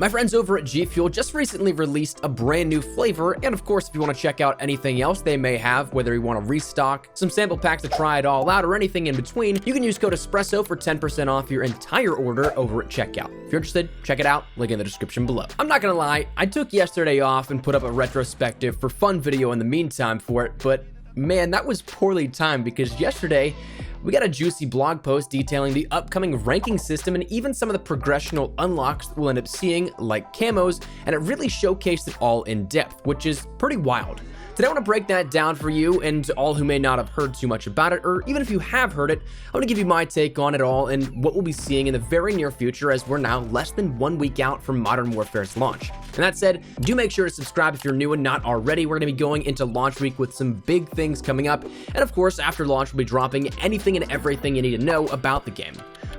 My friends over at G Fuel just recently released a brand new flavor, and of course, if you want to check out anything else they may have, whether you want to restock, some sample packs to try it all out, or anything in between, you can use code ESPRESSO for 10% off your entire order over at checkout. If you're interested, check it out, link in the description below. I'm not gonna lie, I took yesterday off and put up a retrospective for fun video in the meantime for it, but man, that was poorly timed because yesterday, we got a juicy blog post detailing the upcoming ranking system and even some of the progressional unlocks that we'll end up seeing, like Camos, and it really showcased it all in depth, which is pretty wild. Today I want to break that down for you and all who may not have heard too much about it, or even if you have heard it, I want to give you my take on it all and what we'll be seeing in the very near future, as we're now less than 1 week out from Modern Warfare's launch. And that said, do make sure to subscribe if you're new and not already. We're going to be going into launch week with some big things coming up, and of course after launch we'll be dropping anything and everything you need to know about the game.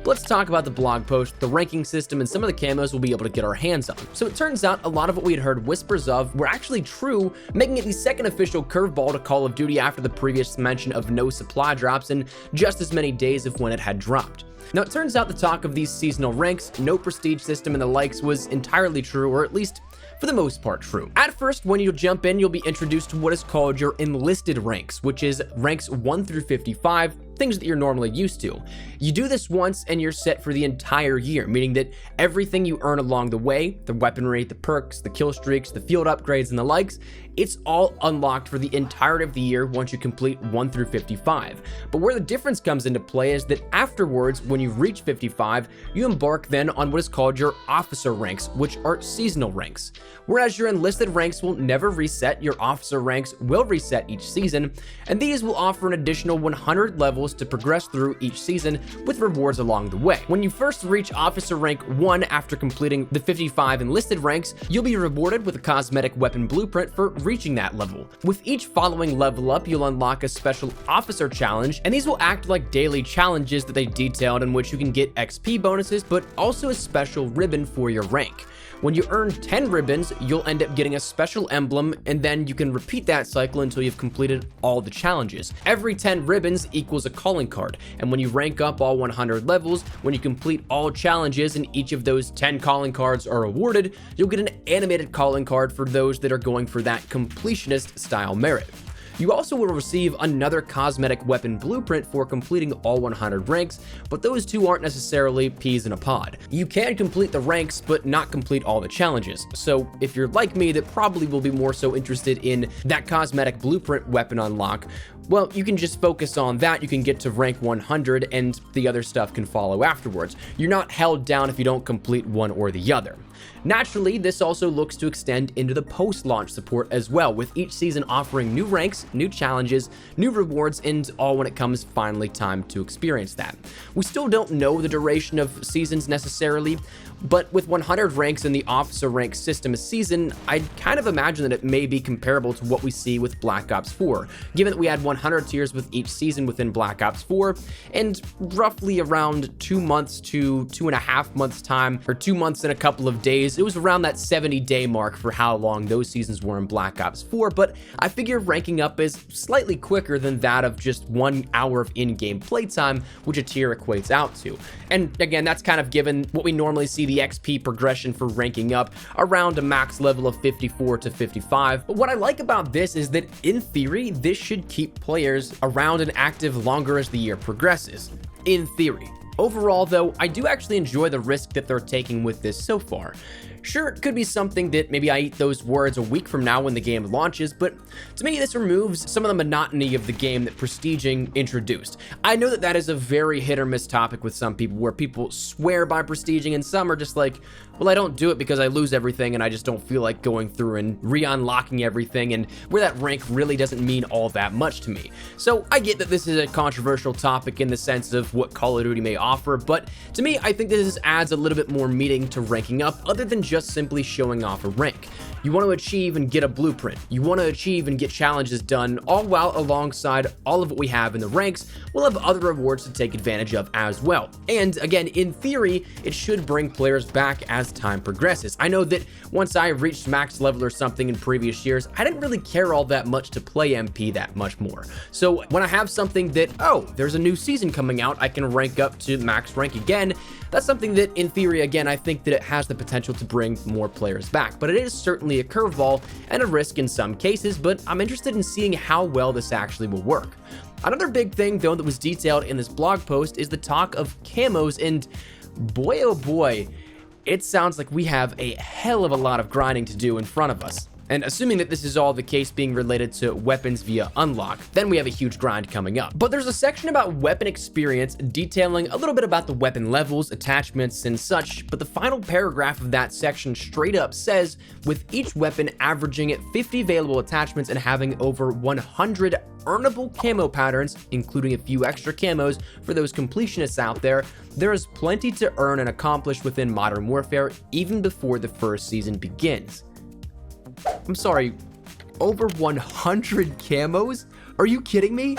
Let's talk about the blog post, the ranking system, and some of the camos we'll be able to get our hands on. So it turns out a lot of what we had heard whispers of were actually true, making it the second official curveball to Call of Duty after the previous mention of no supply drops in just as many days of when it had dropped. Now it turns out the talk of these seasonal ranks, no prestige system and the likes was entirely true, or at least for the most part true. At first, when you jump in, you'll be introduced to what is called your enlisted ranks, which is ranks 1 through 55, things that you're normally used to. You do this once and you're set for the entire year, meaning that everything you earn along the way, the weaponry, the perks, the kill streaks, the field upgrades, and the likes, it's all unlocked for the entirety of the year once you complete 1 through 55. But where the difference comes into play is that afterwards, when you reach 55, you embark then on what is called your officer ranks, which are seasonal ranks. Whereas your enlisted ranks will never reset, your officer ranks will reset each season, and these will offer an additional 100 levels to progress through each season with rewards along the way. When you first reach officer rank 1 after completing the 55 enlisted ranks, you'll be rewarded with a cosmetic weapon blueprint for reaching that level. With each following level up, you'll unlock a special officer challenge, and these will act like daily challenges that they detailed, in which you can get XP bonuses, but also a special ribbon for your rank. When you earn 10 ribbons, you'll end up getting a special emblem, and then you can repeat that cycle until you've completed all the challenges. Every 10 ribbons equals a calling card, and when you rank up all 100 levels, when you complete all challenges and each of those 10 calling cards are awarded, you'll get an animated calling card for those that are going for that completionist style merit. You also will receive another cosmetic weapon blueprint for completing all 100 ranks, but those two aren't necessarily peas in a pod. You can complete the ranks, but not complete all the challenges. So if you're like me, that probably will be more so interested in that cosmetic blueprint weapon unlock, well, you can just focus on that. You can get to rank 100 and the other stuff can follow afterwards. You're not held down if you don't complete one or the other. Naturally, this also looks to extend into the post-launch support as well, with each season offering new ranks, new challenges, new rewards, and all when it comes finally time to experience that. We still don't know the duration of seasons necessarily, but with 100 ranks in the officer rank system a season, I'd kind of imagine that it may be comparable to what we see with Black Ops 4, given that we had 100 tiers with each season within Black Ops 4, and roughly around 2 months to 2.5 months time, or 2 months and a couple of days. It was around that 70-day mark for how long those seasons were in Black Ops 4, but I figure ranking up is slightly quicker than that of just 1 hour of in-game playtime, which a tier equates out to. And again, that's kind of given what we normally see the XP progression for ranking up around a max level of 54 to 55. But what I like about this is that in theory, this should keep players around and active longer as the year progresses. In theory. Overall, though, I do actually enjoy the risk that they're taking with this so far. Sure, it could be something that maybe I eat those words a week from now when the game launches, but to me this removes some of the monotony of the game that prestiging introduced. I know that that is a very hit or miss topic with some people, where people swear by prestiging and some are just like, well, I don't do it because I lose everything and I just don't feel like going through and re-unlocking everything, and where that rank really doesn't mean all that much to me. So I get that this is a controversial topic in the sense of what Call of Duty may offer, but to me, I think this adds a little bit more meaning to ranking up other than just simply showing off a rank. You want to achieve and get a blueprint. You want to achieve and get challenges done, all while alongside all of what we have in the ranks, we'll have other rewards to take advantage of as well. And again, in theory, it should bring players back as time progresses. I know that once I reached max level or something in previous years, I didn't really care all that much to play MP that much more. So when I have something that, oh, there's a new season coming out, I can rank up to max rank again, that's something that in theory, again, I think that it has the potential to bring more players back, but it is certainly a curveball and a risk in some cases, but I'm interested in seeing how well this actually will work. Another big thing though that was detailed in this blog post is the talk of camos, and boy oh boy, it sounds like we have a hell of a lot of grinding to do in front of us. And assuming that this is all the case being related to weapons via unlock, then we have a huge grind coming up. But there's a section about weapon experience detailing a little bit about the weapon levels, attachments, and such, but the final paragraph of that section straight up says, with each weapon averaging at 50 available attachments and having over 100 earnable camo patterns, including a few extra camos for those completionists out there, there is plenty to earn and accomplish within Modern Warfare even before the first season begins. I'm sorry, over 100 camos? Are you kidding me?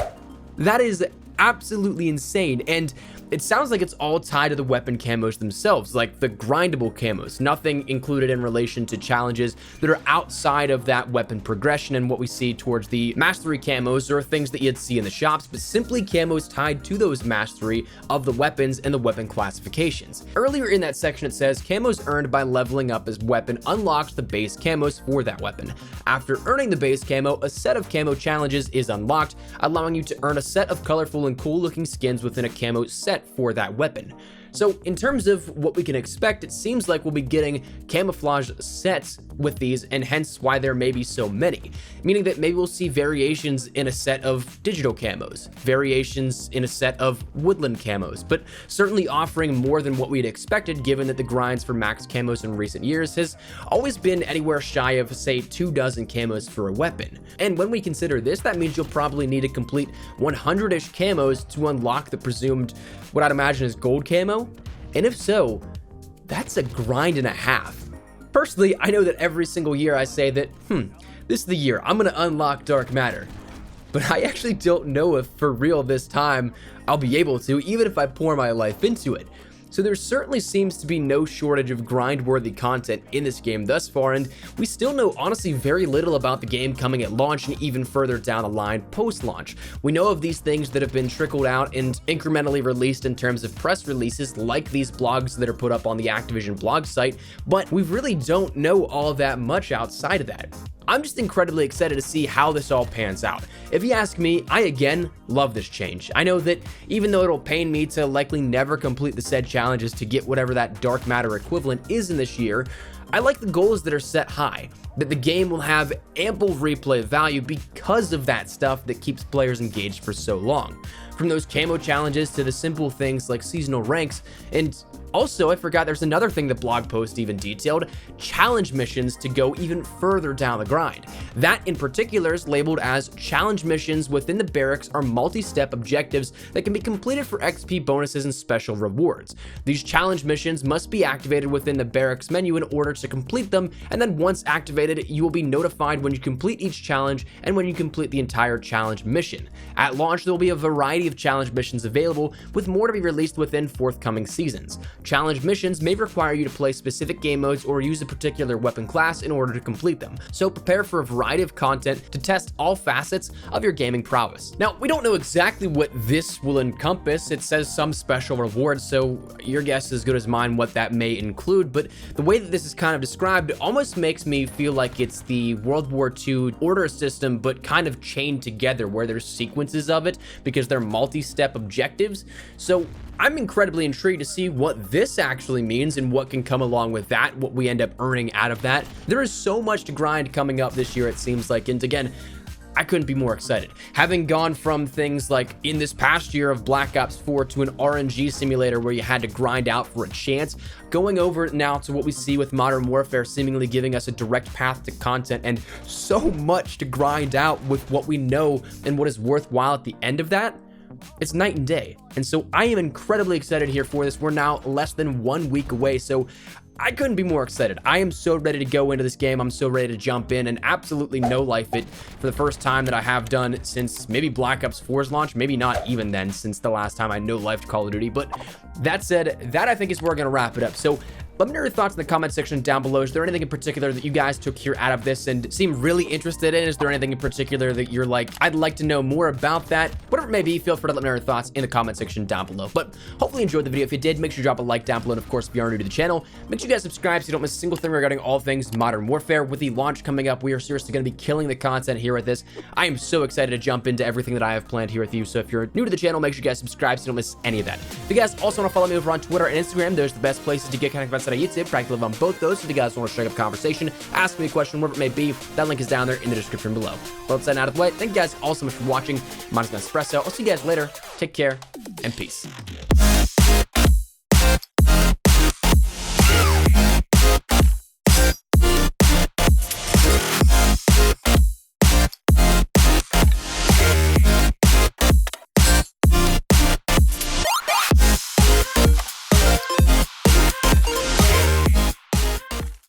That is absolutely insane, and it sounds like it's all tied to the weapon camos themselves, like the grindable camos, nothing included in relation to challenges that are outside of that weapon progression and what we see towards the mastery camos or things that you'd see in the shops, but simply camos tied to those mastery of the weapons and the weapon classifications. Earlier in that section it says, camos earned by leveling up as weapon unlocks the base camos for that weapon. After earning the base camo, a set of camo challenges is unlocked, allowing you to earn a set of colorful and cool looking skins within a camo set for that weapon. So in terms of what we can expect, it seems like we'll be getting camouflage sets with these, and hence why there may be so many, meaning that maybe we'll see variations in a set of digital camos, variations in a set of woodland camos, but certainly offering more than what we'd expected given that the grinds for max camos in recent years has always been anywhere shy of, say, 24 camos for a weapon. And when we consider this, that means you'll probably need to complete 100-ish camos to unlock the presumed, what I'd imagine is gold camo. And if so, that's a grind and a half. Personally, I know that every single year I say that, this is the year I'm gonna unlock dark matter. But I actually don't know if for real this time I'll be able to, even if I pour my life into it. So there certainly seems to be no shortage of grind-worthy content in this game thus far, and we still know honestly very little about the game coming at launch and even further down the line post-launch. We know of these things that have been trickled out and incrementally released in terms of press releases, like these blogs that are put up on the Activision blog site, but we really don't know all that much outside of that. I'm just incredibly excited to see how this all pans out. If you ask me, I again love this change. I know that even though it'll pain me to likely never complete the said challenges to get whatever that dark matter equivalent is in this year, I like the goals that are set high, that the game will have ample replay value because of that stuff that keeps players engaged for so long. From those camo challenges to the simple things like seasonal ranks, and also, I forgot there's another thing the blog post even detailed, challenge missions to go even further down the grind. That in particular is labeled as challenge missions within the barracks are multi-step objectives that can be completed for XP bonuses and special rewards. These challenge missions must be activated within the barracks menu in order to complete them, and then once activated, you will be notified when you complete each challenge and when you complete the entire challenge mission. At launch, there will be a variety of challenge missions available, with more to be released within forthcoming seasons. Challenge missions may require you to play specific game modes or use a particular weapon class in order to complete them, so prepare for a variety of content to test all facets of your gaming prowess. Now, we don't know exactly what this will encompass. It says some special rewards, so your guess is as good as mine what that may include, but the way that this is kind of described almost makes me feel like it's the World War II order system, but kind of chained together where there's sequences of it because they're multi-step objectives. So I'm incredibly intrigued to see what this actually means and what can come along with that, what we end up earning out of that. There is so much to grind coming up this year, it seems like, and again, I couldn't be more excited. Having gone from things like in this past year of Black Ops 4 to an RNG simulator where you had to grind out for a chance, going over now to what we see with Modern Warfare seemingly giving us a direct path to content and so much to grind out with what we know and what is worthwhile at the end of that. It's night and day. And so I am incredibly excited here for this. We're now less than 1 week away. So I couldn't be more excited. I am so ready to go into this game. I'm so ready to jump in and absolutely no life it for the first time that I have done since maybe Black Ops 4's launch. Maybe not even then, since the last time I no lifed Call of Duty. But that said, that I think is where we're going to wrap it up. So let me know your thoughts in the comment section down below. Is there anything in particular that you guys took here out of this and seem really interested in? Is there anything in particular that you're like, I'd like to know more about that? Whatever it may be, feel free to let me know your thoughts in the comment section down below. But hopefully you enjoyed the video. If you did, make sure you drop a like down below. And of course, if you are new to the channel, make sure you guys subscribe so you don't miss a single thing regarding all things Modern Warfare. With the launch coming up, we are seriously going to be killing the content here with this. I am so excited to jump into everything that I have planned here with you. So if you're new to the channel, make sure you guys subscribe so you don't miss any of that. If you guys also want to follow me over on Twitter and Instagram, those are the best places to get connected outside of YouTube. Practically live on both those. So if you guys want to strike up a conversation, ask me a question, whatever it may be, that link is down there in the description below. Well, let's sign out of the way. Thank you guys all so much for watching. My name is Espresso. I'll see you guys later. Take care and peace.